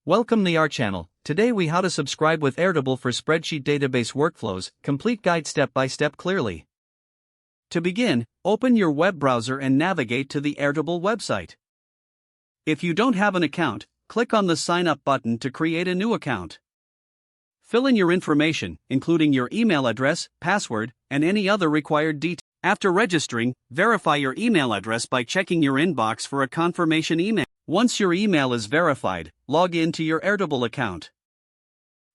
Welcome to our channel. Today we how to subscribe with Airtable for spreadsheet database workflows, complete guide step by step clearly. To begin, open your web browser and navigate to the Airtable website. If you don't have an account, click on the sign up button to create a new account. Fill in your information, including your email address, password, and any other required details. After registering, verify your email address by checking your inbox for a confirmation email. Once your email is verified, log in to your Airtable account.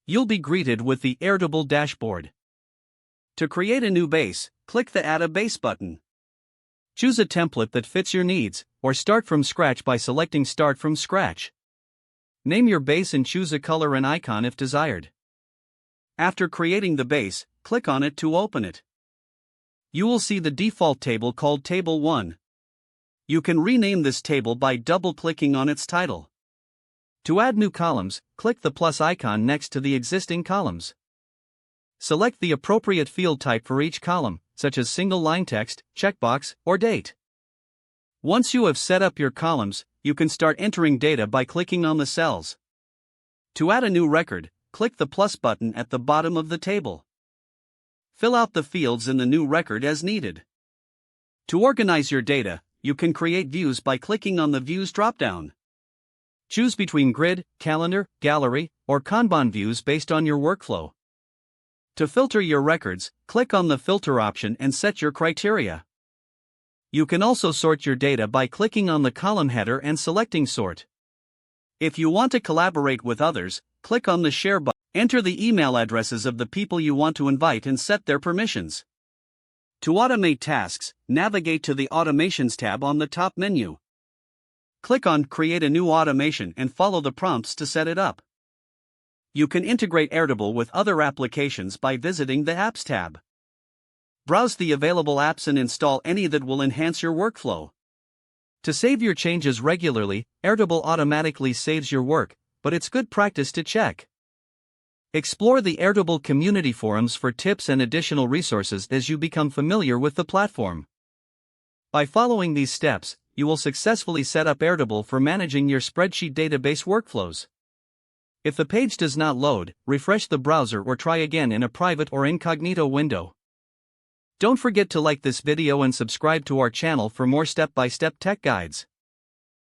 You'll be greeted with the Airtable dashboard. To create a new base, click the Add a Base button. Choose a template that fits your needs, or start from scratch by selecting Start from Scratch. Name your base and choose a color and icon if desired. After creating the base, click on it to open it. You will see the default table called Table 1. You can rename this table by double-clicking on its title. To add new columns, click the plus icon next to the existing columns. Select the appropriate field type for each column, such as single-line text, checkbox, or date. Once you have set up your columns, you can start entering data by clicking on the cells. To add a new record, click the plus button at the bottom of the table. Fill out the fields in the new record as needed. To organize your data, you can create views by clicking on the Views dropdown. Choose between grid, calendar, gallery, or Kanban views based on your workflow. To filter your records, click on the Filter option and set your criteria. You can also sort your data by clicking on the column header and selecting Sort. If you want to collaborate with others, click on the Share button. Enter the email addresses of the people you want to invite and set their permissions. To automate tasks, navigate to the Automations tab on the top menu. Click on Create a new automation and follow the prompts to set it up. You can integrate Airtable with other applications by visiting the Apps tab. Browse the available apps and install any that will enhance your workflow. To save your changes regularly, Airtable automatically saves your work, but it's good practice to check. Explore the Airtable community forums for tips and additional resources as you become familiar with the platform. By following these steps, you will successfully set up Airtable for managing your spreadsheet database workflows. If the page does not load, refresh the browser or try again in a private or incognito window. Don't forget to like this video and subscribe to our channel for more step-by-step tech guides.